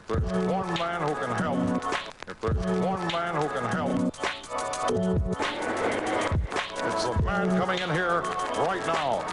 there's one man who can help, if there's one man who can help, it's the man coming in here right now.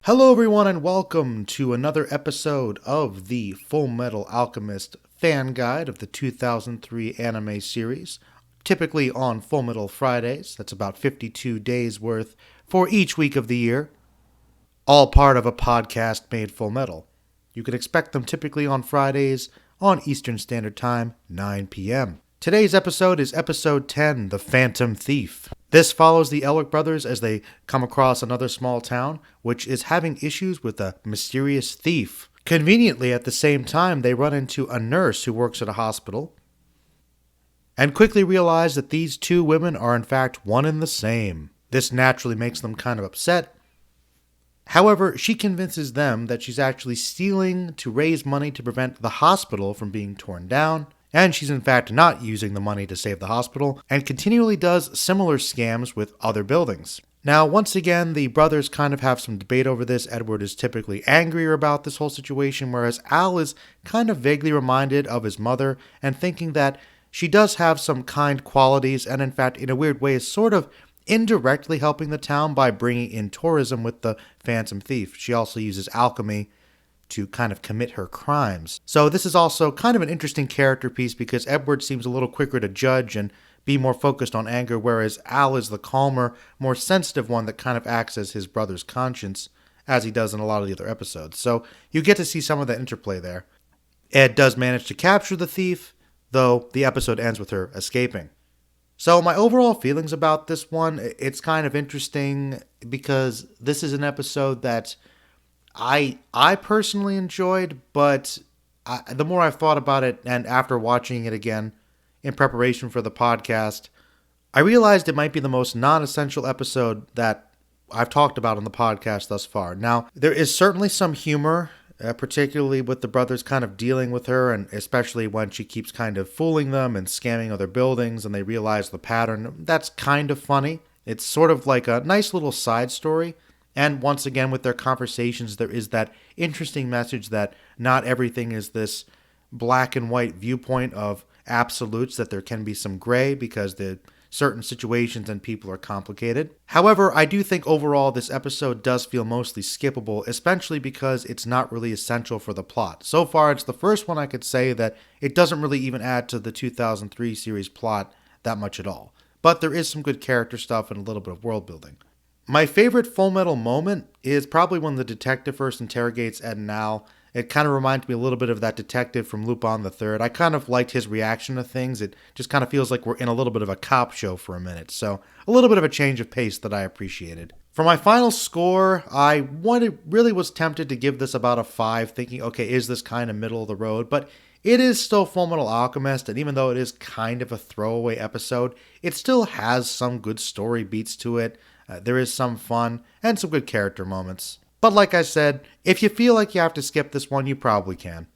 Hello everyone and welcome to another episode of the Full Metal Alchemist fan guide of the 2003 anime series, typically on Full Metal Fridays. That's about 52 days worth for each week of the year, all part of a podcast made Full Metal. You can expect them typically on Fridays on Eastern Standard Time, 9 p.m. Today's episode is episode 10, The Phantom Thief. This follows the Elric brothers as they come across another small town, which is having issues with a mysterious thief. Conveniently, at the same time, they run into a nurse who works at a hospital, and quickly realize that these two women are in fact one and the same. This naturally makes them kind of upset. However, she convinces them that she's actually stealing to raise money to prevent the hospital from being torn down, and she's in fact not using the money to save the hospital, and continually does similar scams with other buildings. Now, once again, the brothers kind of have some debate over this. Edward is typically angrier about this whole situation, whereas Al is kind of vaguely reminded of his mother and thinking that she does have some kind qualities and in fact, in a weird way, is sort of indirectly helping the town by bringing in tourism with the Phantom Thief. She also uses alchemy to kind of commit her crimes. So this is also kind of an interesting character piece because Edward seems a little quicker to judge and be more focused on anger, whereas Al is the calmer, more sensitive one that kind of acts as his brother's conscience, as he does in a lot of the other episodes. So you get to see some of that interplay there. Ed does manage to capture the thief, though the episode ends with her escaping. So my overall feelings about this one, it's kind of interesting because this is an episode that I personally enjoyed, but the more I've thought about it and after watching it again in preparation for the podcast, I realized it might be the most non-essential episode that I've talked about on the podcast thus far. Now, there is certainly some humor, particularly with the brothers kind of dealing with her, and especially when she keeps kind of fooling them and scamming other buildings and they realize the pattern. That's kind of funny. It's sort of like a nice little side story. And once again, with their conversations, there is that interesting message that not everything is this black and white viewpoint of absolutes, that there can be some gray because the certain situations and people are complicated. However, I do think overall this episode does feel mostly skippable, especially because it's not really essential for the plot. So far, it's the first one I could say that it doesn't really even add to the 2003 series plot that much at all. But there is some good character stuff and a little bit of world building. My favorite Full Metal moment is probably when the detective first interrogates Ed and Al. It kind of reminds me a little bit of that detective from Lupin III. I kind of liked his reaction to things. It just kind of feels like we're in a little bit of a cop show for a minute. So a little bit of a change of pace that I appreciated. For my final score, I really was tempted to give this about a 5, thinking, okay, is this kind of middle of the road? But it is still Full Metal Alchemist, and even though it is kind of a throwaway episode, it still has some good story beats to it. There is some fun and some good character moments. But like I said, if you feel like you have to skip this one, you probably can.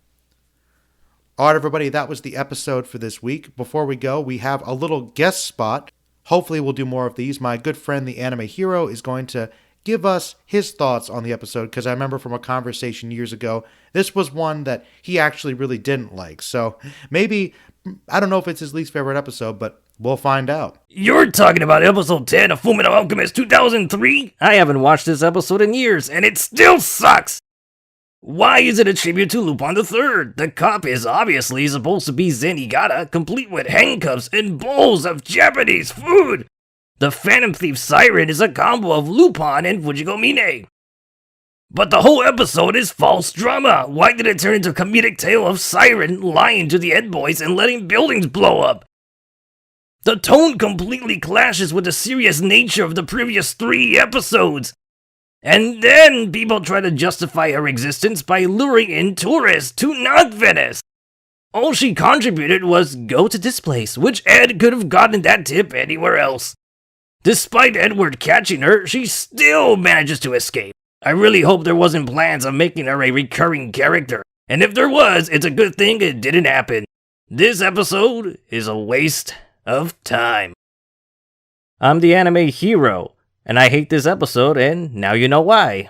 Alright everybody, that was the episode for this week. Before we go, we have a little guest spot. Hopefully we'll do more of these. My good friend, THEAnimeHERO, is going to give us his thoughts on the episode, because I remember from a conversation years ago, this was one that he actually really didn't like. So maybe, I don't know if it's his least favorite episode, but we'll find out. You're talking about episode 10 of Full Metal Alchemist 2003? I haven't watched this episode in years, and it still sucks! Why is it a tribute to Lupin III? The cop is obviously supposed to be Zenigata, complete with handcuffs and bowls of Japanese food! The Phantom Thief Siren is a combo of Lupin and Fujiko Mine. But the whole episode is false drama. Why did it turn into a comedic tale of Siren lying to the Ed boys and letting buildings blow up? The tone completely clashes with the serious nature of the previous 3 episodes. And then people try to justify her existence by luring in tourists to not Venice. All she contributed was go to this place, which Ed could have gotten that tip anywhere else. Despite Edward catching her, she still manages to escape. I really hope there wasn't plans on making her a recurring character. And if there was, it's a good thing it didn't happen. This episode is a waste of time. I'm the anime hero, and I hate this episode, and now you know why.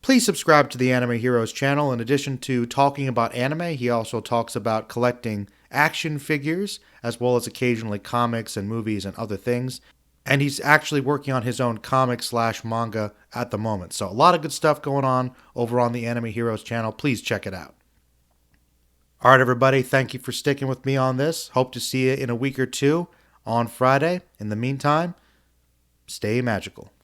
Please subscribe to the Anime Heroes channel. In addition to talking about anime, he also talks about collecting action figures, as well as occasionally comics and movies and other things. And he's actually working on his own comic/manga at the moment. So a lot of good stuff going on over on the Anime Heroes channel. Please check it out. All right, everybody. Thank you for sticking with me on this. Hope to see you in a week or two on Friday. In the meantime, stay magical.